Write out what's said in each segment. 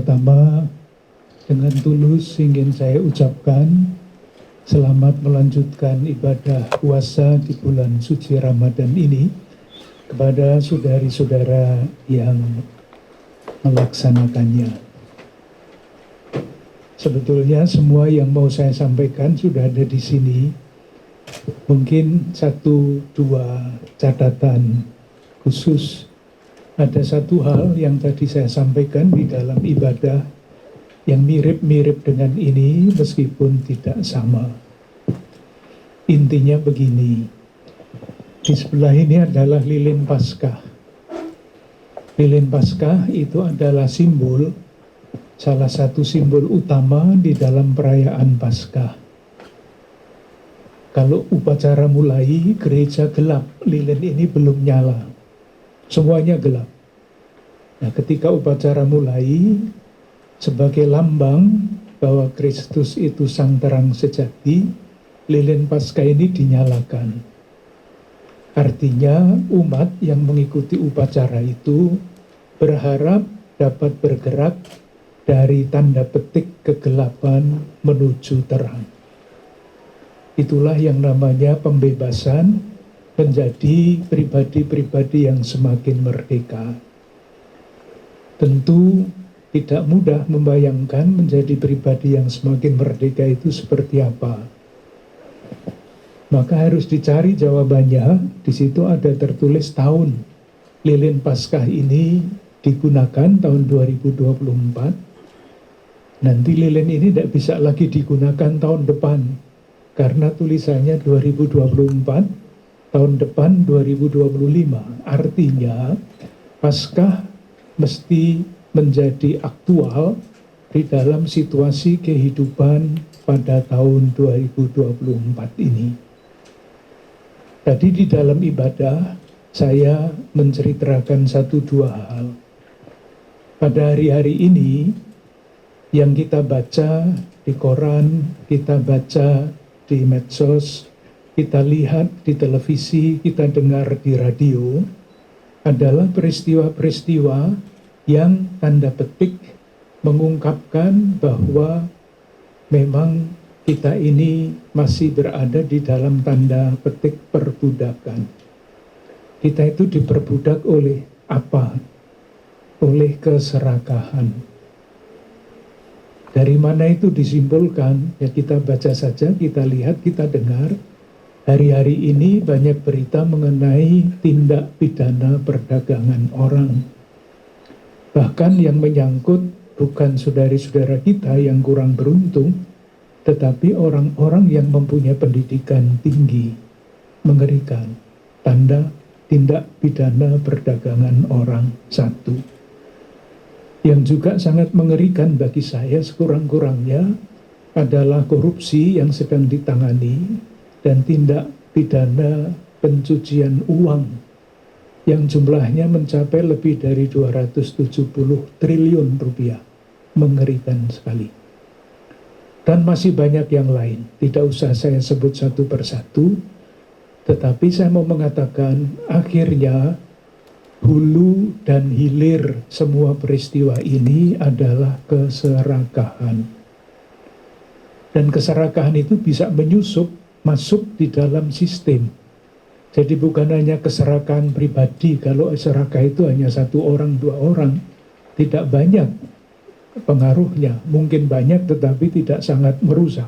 pertama-tama dengan tulus ingin saya ucapkan selamat melanjutkan ibadah puasa di bulan suci Ramadan ini kepada saudari-saudara yang melaksanakannya. Sebetulnya semua yang mau saya sampaikan sudah ada di sini. Mungkin 1-2 catatan khusus. Ada satu hal yang tadi saya sampaikan di dalam ibadah yang mirip-mirip dengan ini meskipun tidak sama. Intinya begini, di sebelah ini adalah lilin Paskah. Lilin Paskah itu adalah simbol, salah satu simbol utama di dalam perayaan Paskah. Kalau upacara mulai, gereja gelap, lilin ini belum nyala. Semuanya gelap. Nah, ketika upacara mulai, sebagai lambang bahwa Kristus itu sang terang sejati, lilin Paskah ini dinyalakan. Artinya umat yang mengikuti upacara itu berharap dapat bergerak dari tanda petik kegelapan menuju terang. Itulah yang namanya pembebasan, menjadi pribadi-pribadi yang semakin merdeka. Tentu tidak mudah membayangkan menjadi pribadi yang semakin merdeka itu seperti apa. Maka harus dicari jawabannya. Di situ ada tertulis tahun lilin Paskah ini digunakan tahun 2024. Nanti lilin ini tidak bisa lagi digunakan tahun depan karena tulisannya 2024. Tahun depan 2025, artinya Paskah mesti menjadi aktual di dalam situasi kehidupan pada tahun 2024 ini. Tadi di dalam ibadah saya menceritakan 1-2 hal. Pada hari-hari ini yang kita baca di koran, kita baca di medsos, kita lihat di televisi, kita dengar di radio, adalah peristiwa-peristiwa yang tanda petik mengungkapkan bahwa memang kita ini masih berada di dalam tanda petik perbudakan. Kita itu diperbudak oleh apa? Oleh keserakahan. Dari mana itu disimbolkan? Ya kita baca saja, kita lihat, kita dengar. Hari-hari ini banyak berita mengenai tindak pidana perdagangan orang. Bahkan yang menyangkut bukan saudari-saudara kita yang kurang beruntung, tetapi orang-orang yang mempunyai pendidikan tinggi. Mengerikan. Tanda tindak pidana perdagangan orang 1. Yang juga sangat mengerikan bagi saya sekurang-kurangnya adalah korupsi yang sedang ditangani dan tindak pidana pencucian uang yang jumlahnya mencapai lebih dari 270 triliun rupiah. Mengerikan sekali. Dan masih banyak yang lain. Tidak usah saya sebut satu persatu, tetapi saya mau mengatakan akhirnya hulu dan hilir semua peristiwa ini adalah keserakahan. Dan keserakahan itu bisa masuk di dalam sistem. Jadi bukan hanya keserakahan pribadi, kalau serakah itu hanya 1 orang, 2 orang, tidak banyak pengaruhnya, mungkin banyak tetapi tidak sangat merusak.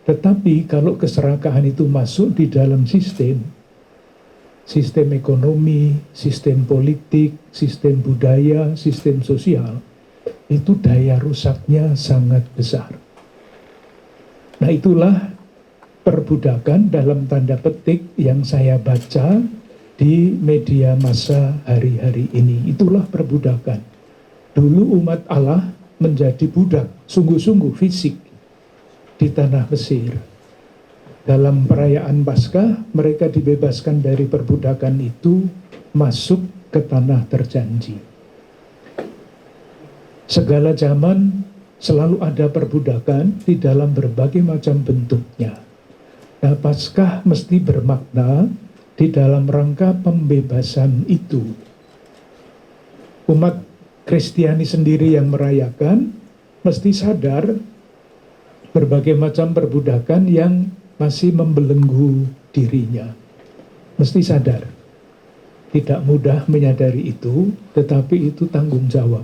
Tetapi kalau keserakahan itu masuk di dalam sistem ekonomi, sistem politik, sistem budaya, sistem sosial, itu daya rusaknya sangat besar. Nah itulah perbudakan dalam tanda petik yang saya baca di media massa hari-hari ini. Itulah perbudakan. Dulu umat Allah menjadi budak, sungguh-sungguh fisik di tanah Mesir. Dalam perayaan Paskah, mereka dibebaskan dari perbudakan itu, masuk ke tanah terjanji. Segala zaman selalu ada perbudakan di dalam berbagai macam bentuknya. Nah, Paskah mesti bermakna di dalam rangka pembebasan itu. Umat Kristiani sendiri yang merayakan mesti sadar berbagai macam perbudakan yang masih membelenggu dirinya. Mesti sadar. Tidak mudah menyadari itu, tetapi itu tanggung jawab.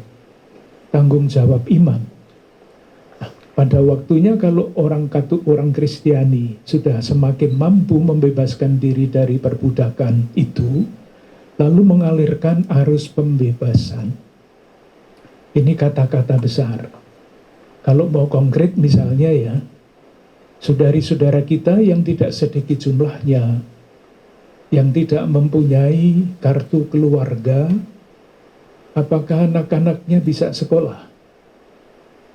Tanggung jawab iman. Nah, pada waktunya kalau orang Kristiani sudah semakin mampu membebaskan diri dari perbudakan itu, lalu mengalirkan arus pembebasan. Ini kata-kata besar. Kalau mau konkret misalnya ya, saudari-saudara kita yang tidak sedikit jumlahnya, yang tidak mempunyai kartu keluarga, apakah anak-anaknya bisa sekolah?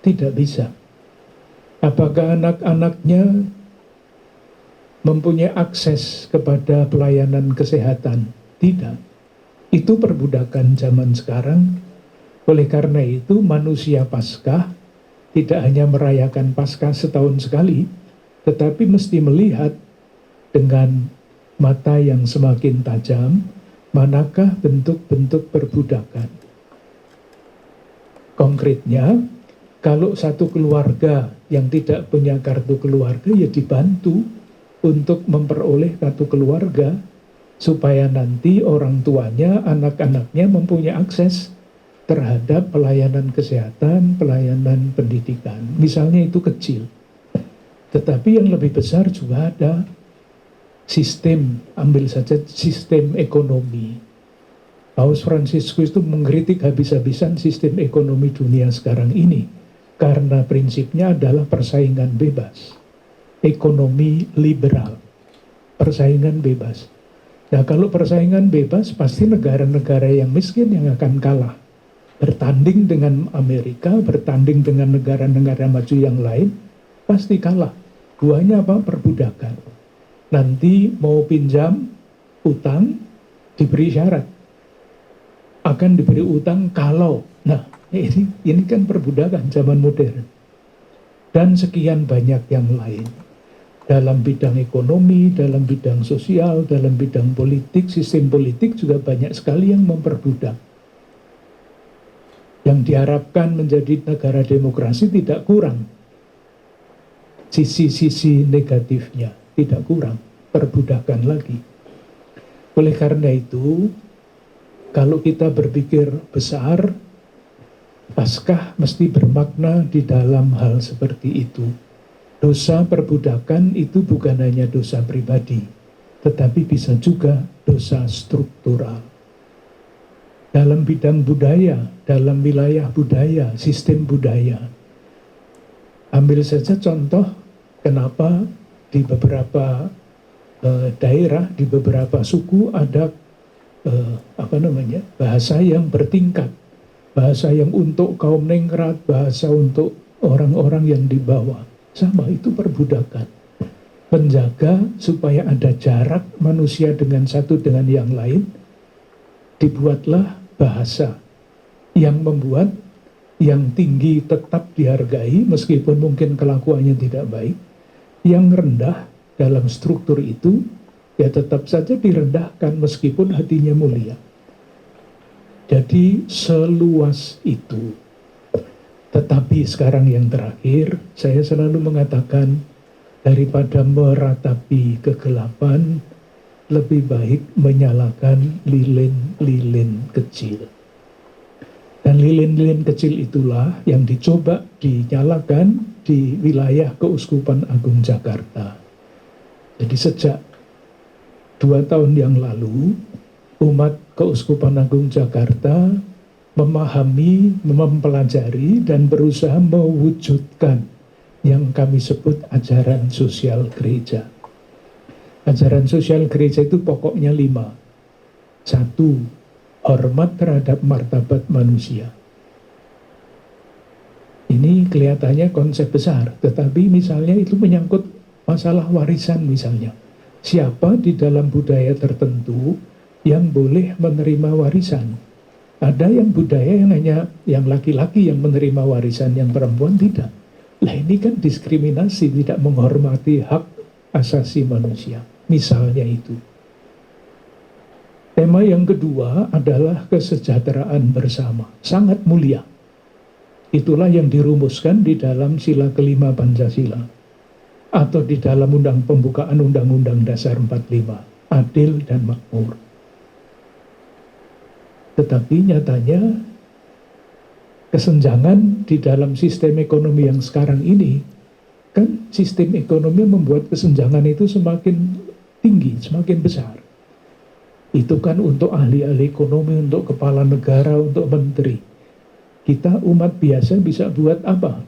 Tidak bisa. Apakah anak-anaknya mempunyai akses kepada pelayanan kesehatan? Tidak. Itu perbudakan zaman sekarang. Oleh karena itu manusia Paskah tidak hanya merayakan Paskah setahun sekali, tetapi mesti melihat dengan mata yang semakin tajam, manakah bentuk-bentuk perbudakan. Konkretnya, kalau satu keluarga yang tidak punya kartu keluarga, ya dibantu untuk memperoleh kartu keluarga, supaya nanti orang tuanya, anak-anaknya mempunyai akses terhadap pelayanan kesehatan, pelayanan pendidikan. Misalnya itu kecil. Tetapi yang lebih besar juga ada sistem, ambil saja sistem ekonomi. Paus Fransiskus itu mengkritik habis-habisan sistem ekonomi dunia sekarang ini, karena prinsipnya adalah persaingan bebas. Ekonomi liberal. Persaingan bebas. Nah, kalau persaingan bebas, pasti negara-negara yang miskin yang akan kalah. Bertanding dengan Amerika, bertanding dengan negara-negara maju yang lain, pasti kalah. Duanya apa? Perbudakan. Nanti mau pinjam utang, diberi syarat. Akan diberi utang kalau. Nah, ini kan perbudakan zaman modern. Dan sekian banyak yang lain. Dalam bidang ekonomi, dalam bidang sosial, dalam bidang politik, sistem politik juga banyak sekali yang memperbudak. Yang diharapkan menjadi negara demokrasi tidak kurang. Sisi-sisi negatifnya tidak kurang, perbudakan lagi. Oleh karena itu, kalau kita berpikir besar, Paskah mesti bermakna di dalam hal seperti itu. Dosa perbudakan itu bukan hanya dosa pribadi, tetapi bisa juga dosa struktural. Dalam bidang budaya, dalam wilayah budaya, sistem budaya. Ambil saja contoh kenapa di beberapa daerah, di beberapa suku ada bahasa yang bertingkat. Bahasa yang untuk kaum ningrat, bahasa untuk orang-orang yang di bawah. Sama, itu perbudakan. Menjaga supaya ada jarak manusia dengan satu dengan yang lain, dibuatlah bahasa yang membuat yang tinggi tetap dihargai meskipun mungkin kelakuannya tidak baik, yang rendah dalam struktur itu ya tetap saja direndahkan meskipun hatinya mulia. Jadi seluas itu. Tetapi sekarang yang terakhir, saya selalu mengatakan daripada meratapi kegelapan, lebih baik menyalakan lilin-lilin kecil. Dan lilin-lilin kecil itulah yang dicoba dinyalakan di wilayah Keuskupan Agung Jakarta. Jadi sejak 2 tahun yang lalu, umat Keuskupan Agung Jakarta memahami, mempelajari, dan berusaha mewujudkan yang kami sebut ajaran sosial gereja. Ajaran sosial gereja itu pokoknya 5. 1. Hormat terhadap martabat manusia. Ini kelihatannya konsep besar, tetapi misalnya itu menyangkut masalah warisan misalnya. Siapa di dalam budaya tertentu yang boleh menerima warisan? Ada yang budaya yang hanya yang laki-laki yang menerima warisan, yang perempuan tidak. Lah ini kan diskriminasi, tidak menghormati hak asasi manusia. Misalnya itu. Tema yang kedua adalah kesejahteraan bersama, sangat mulia. Itulah yang dirumuskan di dalam sila kelima Pancasila atau di dalam pembukaan Undang-Undang Dasar 45, adil dan makmur. Tetapi nyatanya kesenjangan di dalam sistem ekonomi yang sekarang ini, kan sistem ekonomi membuat kesenjangan itu semakin tinggi, semakin besar. Itu kan untuk ahli-ahli ekonomi, untuk kepala negara, untuk menteri. Kita umat biasa bisa buat apa?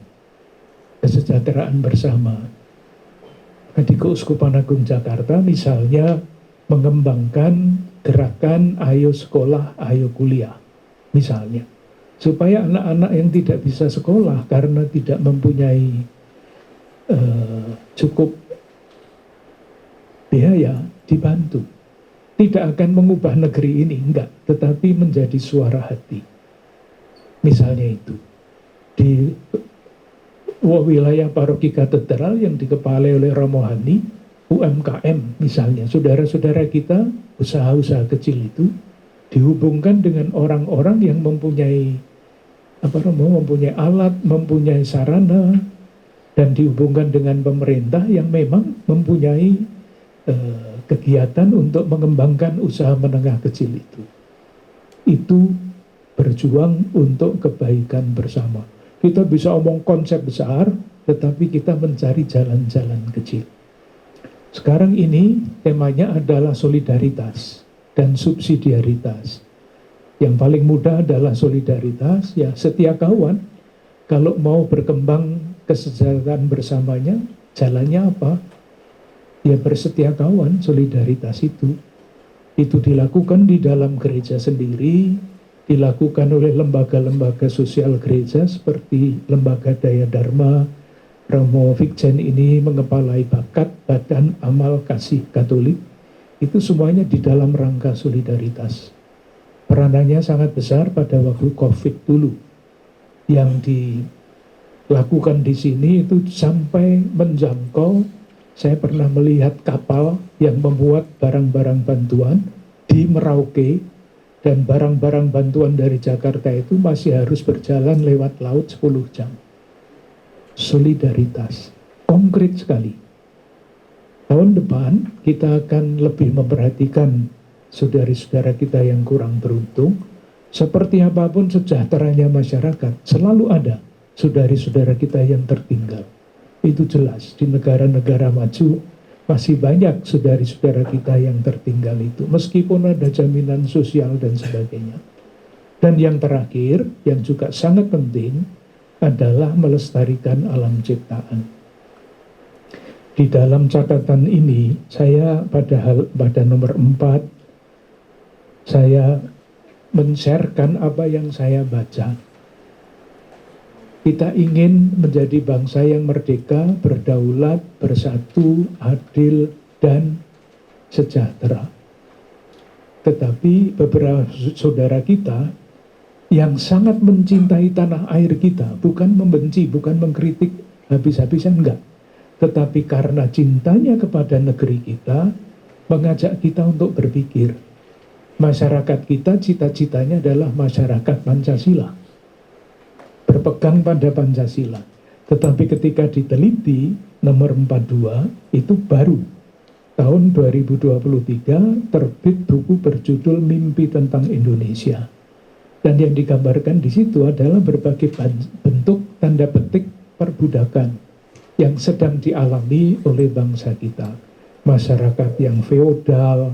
Kesejahteraan bersama. Di Keuskupan Agung Jakarta misalnya mengembangkan gerakan ayo sekolah, ayo kuliah. Misalnya. Supaya anak-anak yang tidak bisa sekolah karena tidak mempunyai cukup biaya dibantu. Tidak akan mengubah negeri ini, enggak, tetapi menjadi suara hati. Misalnya itu, di wilayah paroki katedral yang dikepalai oleh Romohani, UMKM misalnya, saudara-saudara kita, usaha-usaha kecil itu, dihubungkan dengan orang-orang yang mempunyai alat, mempunyai sarana, dan dihubungkan dengan pemerintah yang memang mempunyai kegiatan untuk mengembangkan usaha menengah kecil itu. Itu berjuang untuk kebaikan bersama. Kita bisa omong konsep besar, tetapi kita mencari jalan-jalan kecil. Sekarang ini temanya adalah solidaritas dan subsidiaritas. Yang paling mudah adalah solidaritas, ya setia kawan. Kalau mau berkembang kesejahteraan bersamanya, jalannya apa? Ya bersetia kawan, solidaritas itu. Itu dilakukan di dalam gereja sendiri, dilakukan oleh lembaga-lembaga sosial gereja seperti Lembaga Daya Dharma. Romo Vikjen ini mengepalai bakat Badan Amal Kasih Katolik. Itu semuanya di dalam rangka solidaritas. Peranannya sangat besar pada waktu COVID dulu. Yang dilakukan di sini itu sampai menjangkau. Saya pernah melihat kapal yang membuat barang-barang bantuan di Merauke, dan barang-barang bantuan dari Jakarta itu masih harus berjalan lewat laut 10 jam. Solidaritas, konkret sekali. Tahun depan kita akan lebih memperhatikan saudara-saudara kita yang kurang beruntung. Seperti apapun sejahteranya masyarakat, selalu ada saudara-saudara kita yang tertinggal. Itu jelas, di negara-negara maju masih banyak saudara-saudara kita yang tertinggal itu, meskipun ada jaminan sosial dan sebagainya. Dan yang terakhir, yang juga sangat penting, adalah melestarikan alam ciptaan. Di dalam catatan ini, saya pada nomor 4, saya men-sharekan apa yang saya baca. Kita ingin menjadi bangsa yang merdeka, berdaulat, bersatu, adil, dan sejahtera. Tetapi beberapa saudara kita yang sangat mencintai tanah air kita, bukan membenci, bukan mengkritik habis-habisan, enggak. Tetapi karena cintanya kepada negeri kita, mengajak kita untuk berpikir. Masyarakat kita cita-citanya adalah masyarakat Pancasila. Berpegang pada Pancasila. Tetapi ketika diteliti nomor 42 itu baru tahun 2023 terbit buku berjudul Mimpi Tentang Indonesia. Dan yang digambarkan di situ adalah berbagai bentuk tanda petik perbudakan yang sedang dialami oleh bangsa kita. Masyarakat yang feodal,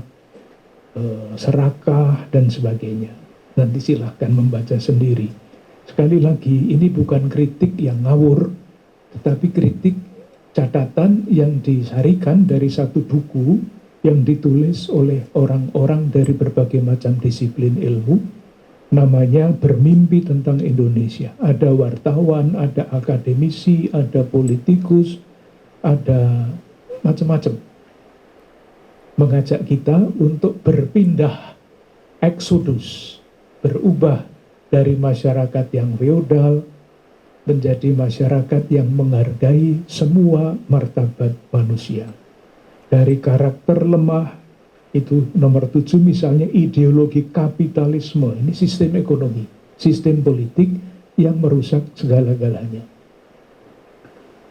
serakah, dan sebagainya. Nanti silahkan membaca sendiri. Sekali lagi, ini bukan kritik yang ngawur, tetapi kritik catatan yang disarikan dari satu buku yang ditulis oleh orang-orang dari berbagai macam disiplin ilmu, namanya Bermimpi Tentang Indonesia. Ada wartawan, ada akademisi, ada politikus, ada macam-macam. Mengajak kita untuk berpindah, eksodus, berubah dari masyarakat yang feodal menjadi masyarakat yang menghargai semua martabat manusia. Dari karakter lemah, Itu nomor 7 misalnya ideologi kapitalisme. Ini sistem ekonomi, sistem politik yang merusak segala-galanya.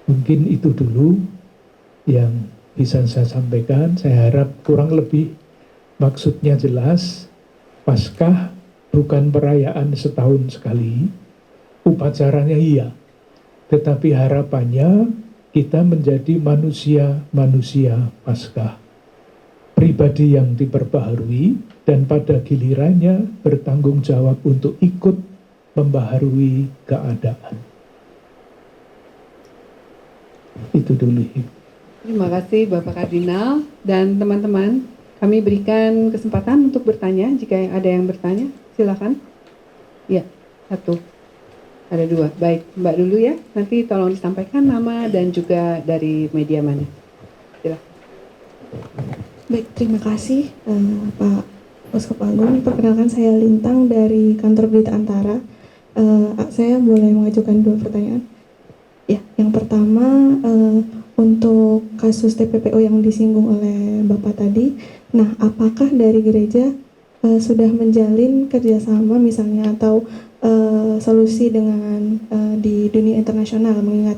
Mungkin itu dulu yang bisa saya sampaikan. Saya harap kurang lebih maksudnya jelas. Paskah bukan perayaan setahun sekali, upacaranya iya, tetapi harapannya kita menjadi manusia-manusia Paskah, pribadi yang diperbaharui dan pada gilirannya bertanggung jawab untuk ikut membaharui keadaan. Itu dulu. Terima kasih Bapak Kardinal dan teman-teman. Kami berikan kesempatan untuk bertanya. Jika ada yang bertanya, silakan. Ya, 1. Ada 2. Baik, Mbak dulu ya. Nanti tolong disampaikan nama dan juga dari media mana. Silakan. Baik, terima kasih Pak Uskup Agung. Perkenalkan saya Lintang dari Kantor Berita Antara. Saya boleh mengajukan 2 pertanyaan. Ya, yang pertama untuk kasus TPPO yang disinggung oleh Bapak tadi. Nah, apakah dari gereja sudah menjalin kerjasama misalnya atau solusi dengan di dunia internasional, mengingat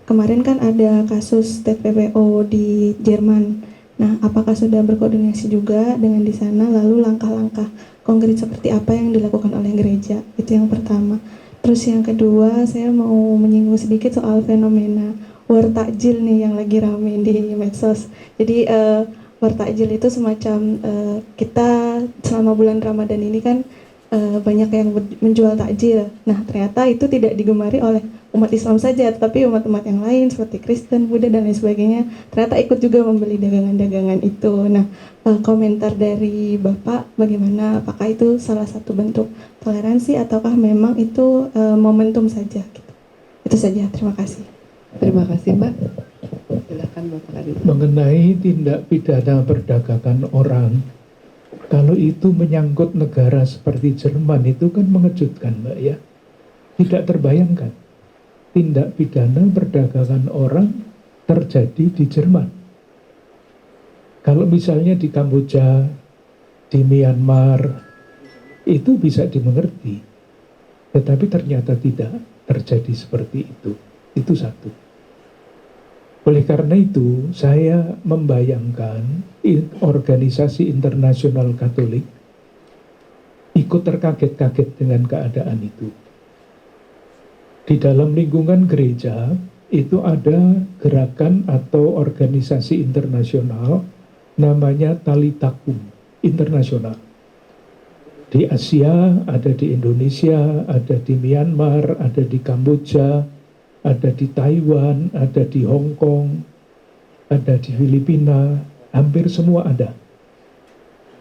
kemarin kan ada kasus TPPO di Jerman. Nah, apakah sudah berkoordinasi juga dengan di sana, lalu langkah-langkah konkret seperti apa yang dilakukan oleh gereja? Itu yang pertama. Terus yang kedua, saya mau menyinggung sedikit soal fenomena war takjil nih yang lagi rame di medsos. Jadi war takjil itu semacam kita selama bulan Ramadan ini kan banyak yang menjual takjil. Nah, ternyata itu tidak digemari oleh umat Islam saja, tetapi umat-umat yang lain seperti Kristen, Buddha, dan lain sebagainya ternyata ikut juga membeli dagangan-dagangan itu. Nah, komentar dari Bapak bagaimana? Apakah itu salah satu bentuk toleransi ataukah memang itu momentum saja? Gitu. Itu saja, terima kasih. Terima kasih Mbak. Silakan Bapak Kardinal. Mengenai tindak pidana perdagangan orang, kalau itu menyangkut negara seperti Jerman, itu kan mengejutkan Mbak ya. Tidak terbayangkan tindak pidana perdagangan orang terjadi di Jerman. Kalau misalnya di Kamboja, di Myanmar, itu bisa dimengerti. Tetapi ternyata tidak terjadi seperti itu. Itu satu. Oleh karena itu, saya membayangkan organisasi internasional Katolik ikut terkaget-kaget dengan keadaan itu. Di dalam lingkungan gereja, itu ada gerakan atau organisasi internasional namanya Talitakum Internasional. Di Asia, ada di Indonesia, ada di Myanmar, ada di Kamboja, ada di Taiwan, ada di Hong Kong, ada di Filipina, hampir semua ada.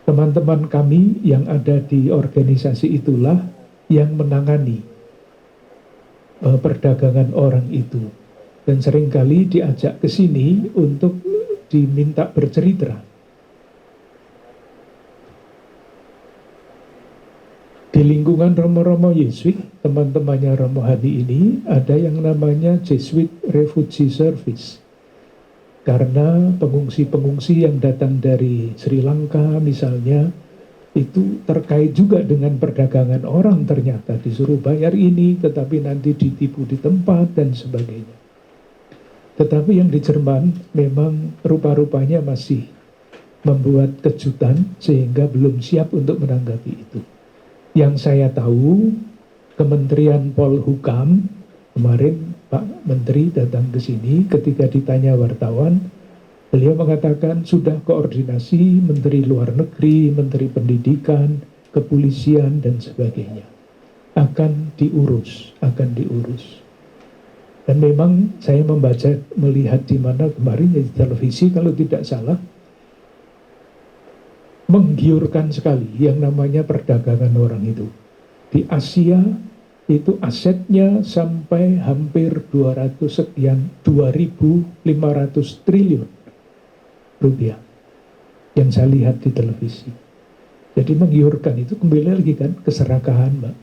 Teman-teman kami yang ada di organisasi itulah yang menangani perdagangan orang itu. Dan seringkali diajak ke sini untuk diminta bercerita. Di lingkungan Romo-Romo Yesuit, teman-temannya Romo Hadi ini, ada yang namanya Jesuit Refugee Service. Karena pengungsi-pengungsi yang datang dari Sri Lanka misalnya, itu terkait juga dengan perdagangan orang, ternyata disuruh bayar ini, tetapi nanti ditipu di tempat dan sebagainya. Tetapi yang di Jerman memang rupa-rupanya masih membuat kejutan sehingga belum siap untuk menanggapi itu. Yang saya tahu, Kementerian Polhukam kemarin Pak Menteri datang ke sini, ketika ditanya wartawan, beliau mengatakan sudah koordinasi Menteri Luar Negeri, Menteri Pendidikan, Kepolisian dan sebagainya. Akan diurus. Dan memang saya membaca, melihat di mana kemarin di televisi kalau tidak salah, menggiurkan sekali yang namanya perdagangan orang itu. Di Asia itu asetnya sampai hampir 2.500 triliun rupiah yang saya lihat di televisi. Jadi menggiurkan itu kembali lagi kan keserakahan Mbak,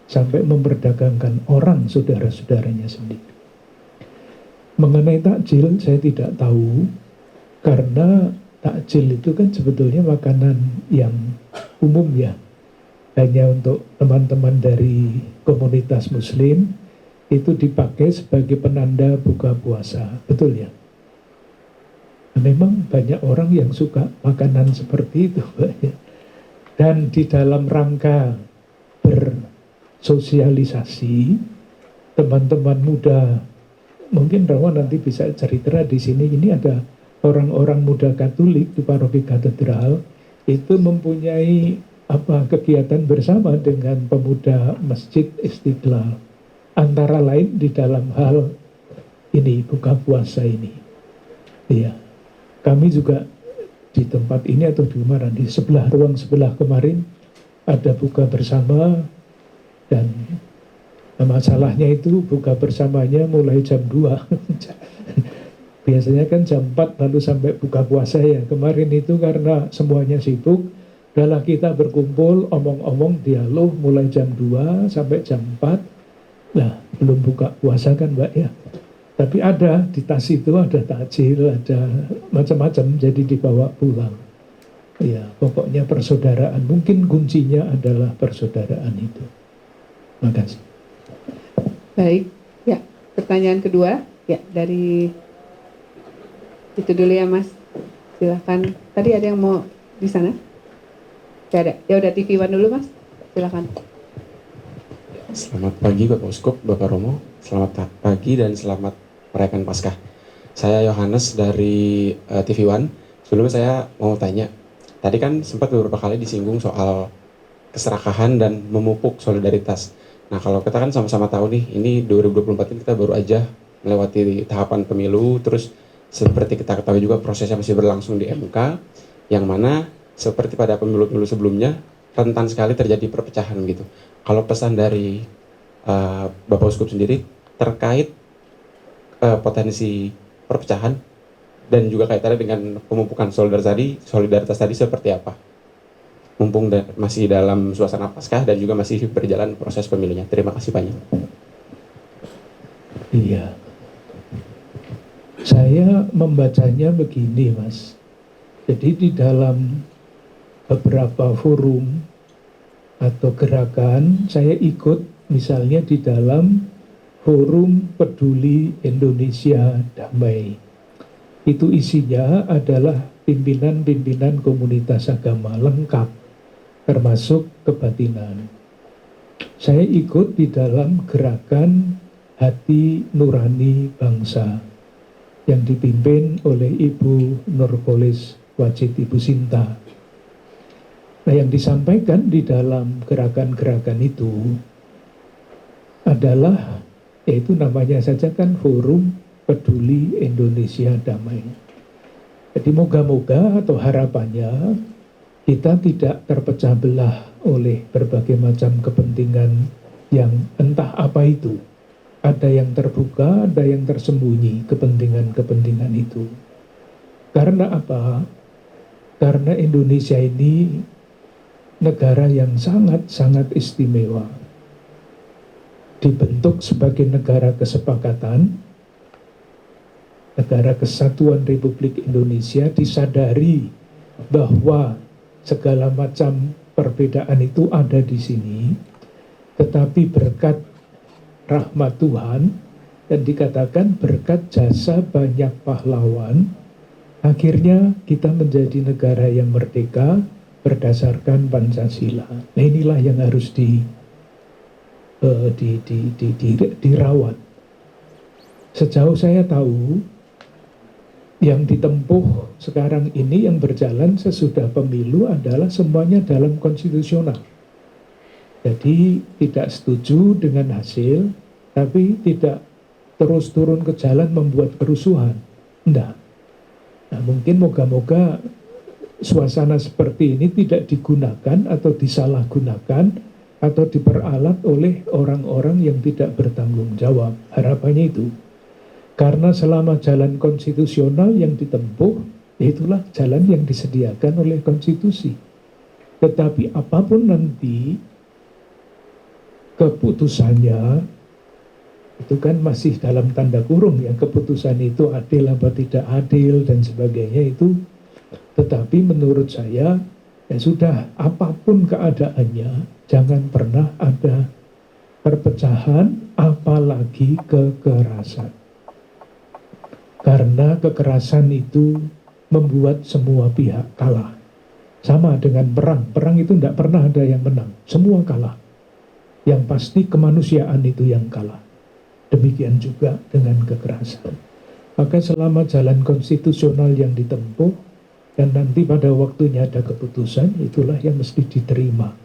sampai memperdagangkan orang saudara-saudaranya sendiri. Mengenai takjil saya tidak tahu, karena takjil itu kan sebetulnya makanan yang umum ya, hanya untuk teman-teman dari komunitas muslim itu dipakai sebagai penanda buka puasa, betul ya? Memang banyak orang yang suka makanan seperti itu, Pak, ya. Dan di dalam rangka bersosialisasi, teman-teman muda, mungkin Rawan nanti bisa cerita di sini, ini ada orang-orang muda Katolik di paroki katedral, itu mempunyai kegiatan bersama dengan pemuda Masjid Istiqlal, antara lain di dalam hal ini, buka puasa ini. Iya. Kami juga di tempat ini atau di mana, di sebelah ruang sebelah kemarin ada buka bersama, dan masalahnya itu buka bersamanya mulai jam 2. Biasanya kan jam 4 lalu sampai buka puasa ya. Kemarin itu karena semuanya sibuk, adalah kita berkumpul, omong-omong, dialog mulai jam 2 sampai jam 4. Nah, belum buka puasa kan Mbak ya. Tapi ada, di tas itu ada takjil, ada macam-macam, jadi dibawa pulang. Ya, pokoknya persaudaraan. Mungkin kuncinya adalah persaudaraan itu. Terima kasih. Baik, ya, pertanyaan kedua, ya, dari itu dulu ya Mas. Silakan. Tadi ada yang mau di sana? Tidak ada. Ya udah, TV One dulu Mas. Silakan. Selamat pagi Bapak Uskup, Bapak Romo. Selamat pagi dan selamat merayakan Paskah. Saya Yohanes dari TV One. Sebelumnya saya mau tanya, tadi kan sempat beberapa kali disinggung soal keserakahan dan memupuk solidaritas. Nah, kalau kita kan sama-sama tahu nih, ini 2024 ini kita baru aja melewati tahapan pemilu, terus seperti kita ketahui juga prosesnya masih berlangsung di MK, yang mana seperti pada pemilu-pemilu sebelumnya, rentan sekali terjadi perpecahan gitu. Kalau pesan dari Bapak Uskup sendiri terkait potensi perpecahan dan juga kaitannya dengan pemupukan solidaritas tadi seperti apa? Mumpung masih dalam suasana Paskah dan juga masih berjalan proses pemilunya. Terima kasih banyak. Iya. Saya membacanya begini, Mas. Jadi di dalam beberapa forum atau gerakan saya ikut, misalnya di dalam Forum Peduli Indonesia Damai. Itu isinya adalah pimpinan-pimpinan komunitas agama lengkap, termasuk kebatinan. Saya ikut di dalam gerakan Hati Nurani Bangsa yang dipimpin oleh Ibu Nurpolis Wajid Ibu Sinta. Nah, yang disampaikan di dalam gerakan-gerakan itu adalah, yaitu namanya saja kan Forum Peduli Indonesia Damai. Jadi moga-moga atau harapannya kita tidak terpecah belah oleh berbagai macam kepentingan yang entah apa itu. Ada yang terbuka, ada yang tersembunyi kepentingan-kepentingan itu. Karena apa? Karena Indonesia ini negara yang sangat-sangat istimewa. Dibentuk sebagai negara kesepakatan, negara kesatuan Republik Indonesia, disadari bahwa segala macam perbedaan itu ada di sini, tetapi berkat rahmat Tuhan dan dikatakan berkat jasa banyak pahlawan, akhirnya kita menjadi negara yang merdeka berdasarkan Pancasila. Nah, inilah yang harus dirawat. Sejauh saya tahu, yang ditempuh sekarang ini yang berjalan sesudah pemilu adalah semuanya dalam konstitusional. Jadi tidak setuju dengan hasil, tapi tidak terus turun ke jalan membuat kerusuhan. Enggak. Nah, mungkin moga-moga suasana seperti ini tidak digunakan atau disalahgunakan atau diperalat oleh orang-orang yang tidak bertanggung jawab. Harapannya itu. Karena selama jalan konstitusional yang ditempuh, itulah jalan yang disediakan oleh konstitusi. Tetapi apapun nanti keputusannya, itu kan masih dalam tanda kurung ya, keputusan itu adil apa tidak adil dan sebagainya, itu Tetapi menurut saya, ya sudah, apapun keadaannya, jangan pernah ada perpecahan, apalagi kekerasan. Karena kekerasan itu membuat semua pihak kalah. Sama dengan perang. Perang itu tidak pernah ada yang menang. Semua kalah. Yang pasti kemanusiaan itu yang kalah. Demikian juga dengan kekerasan. Maka selama jalan konstitusional yang ditempuh, dan nanti pada waktunya ada keputusan, itulah yang mesti diterima.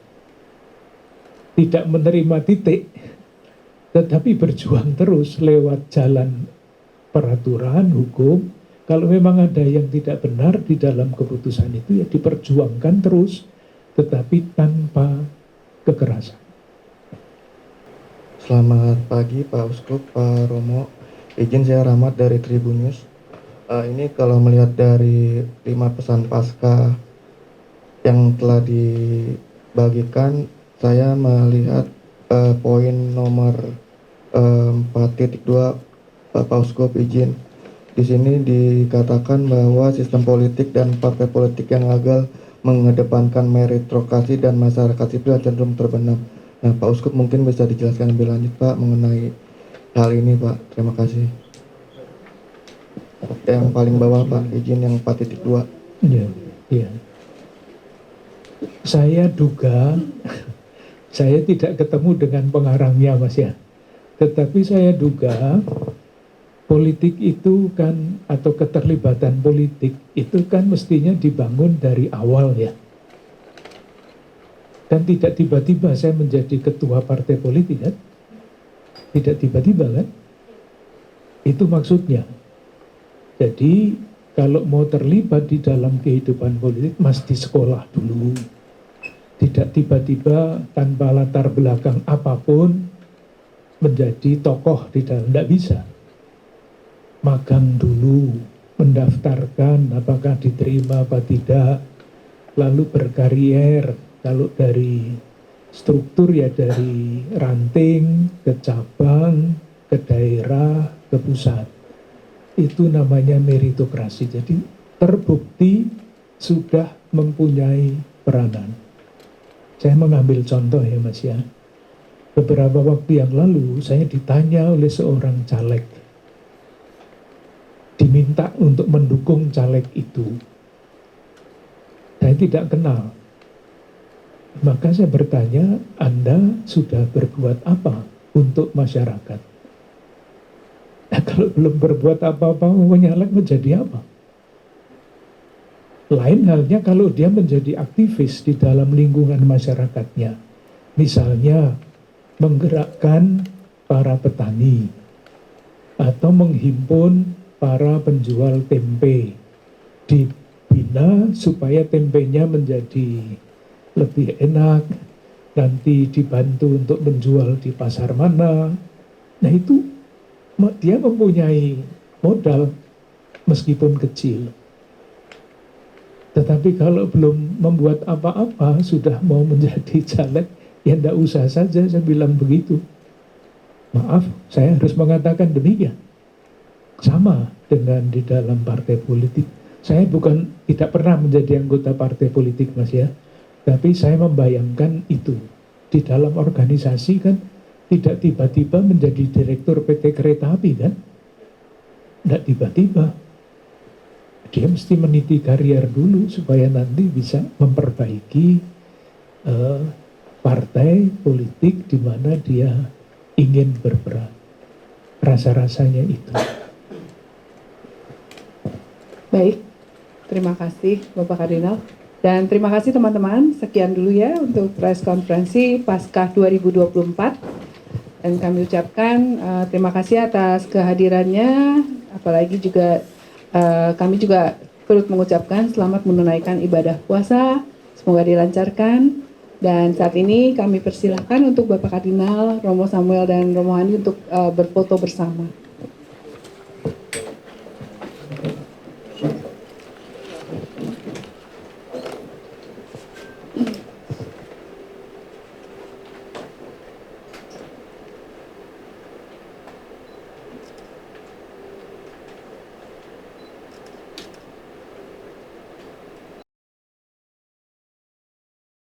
Tidak menerima titik, tetapi berjuang terus lewat jalan peraturan, hukum. Kalau memang ada yang tidak benar di dalam keputusan itu, ya diperjuangkan terus, tetapi tanpa kekerasan. Selamat pagi Pak Uskup, Pak Romo. Izin saya Rahmat dari Tribun News. Ini kalau melihat dari 5 pesan Paskah yang telah dibagikan, saya melihat poin nomor 4.2, Pak Uskup izin. Di sini dikatakan bahwa sistem politik dan partai politik yang gagal mengedepankan meritokrasi dan masyarakat sipil cenderung terbenam. Nah, Pak Uskup mungkin bisa dijelaskan lebih lanjut Pak mengenai hal ini Pak. Terima kasih. Yang paling bawah Pak, izin yang 4.2. Ya. Saya duga, saya tidak ketemu dengan pengarangnya Mas ya, tetapi saya duga politik itu kan, atau keterlibatan politik itu kan mestinya dibangun dari awal ya. Dan tidak tiba-tiba saya menjadi ketua partai politik kan. Tidak tiba-tiba kan. Itu maksudnya. Jadi kalau mau terlibat di dalam kehidupan politik mesti sekolah dulu. Tidak tiba-tiba tanpa latar belakang apapun menjadi tokoh di dalam. Tidak bisa. Magang dulu, mendaftarkan apakah diterima apa tidak, lalu berkarier. Kalau dari struktur ya dari ranting ke cabang, ke daerah, ke pusat. Itu namanya meritokrasi. Jadi terbukti sudah mempunyai peranan. Saya mengambil contoh ya Mas ya. Beberapa waktu yang lalu saya ditanya oleh seorang caleg. Diminta untuk mendukung caleg itu. Saya tidak kenal. Maka saya bertanya, Anda sudah berbuat apa untuk masyarakat? Nah, kalau belum berbuat apa-apa, mau nyalek menjadi apa? Lain halnya kalau dia menjadi aktivis di dalam lingkungan masyarakatnya. Misalnya, menggerakkan para petani, atau menghimpun para penjual tempe, dibina supaya tempenya menjadi lebih enak, nanti dibantu untuk menjual di pasar mana. Nah itu dia mempunyai modal meskipun kecil. Tetapi kalau belum membuat apa-apa, sudah mau menjadi caleg, ya tidak usah saja, saya bilang begitu. Maaf, saya harus mengatakan demikian. Sama dengan di dalam partai politik. Saya tidak pernah menjadi anggota partai politik Mas ya. Tapi saya membayangkan itu. Di dalam organisasi kan tidak tiba-tiba menjadi direktur PT Kereta Api kan? Tidak tiba-tiba. Dia mesti meniti karier dulu supaya nanti bisa memperbaiki partai politik di mana dia ingin berperan. Rasa-rasanya itu. Baik, terima kasih Bapak Kardinal. Dan terima kasih teman-teman, sekian dulu ya untuk press konferensi Paskah 2024. Dan kami ucapkan terima kasih atas kehadirannya, apalagi juga kami juga turut mengucapkan selamat menunaikan ibadah puasa, semoga dilancarkan. Dan saat ini kami persilahkan untuk Bapak Kardinal, Romo Samuel dan Romo Hani untuk berfoto bersama.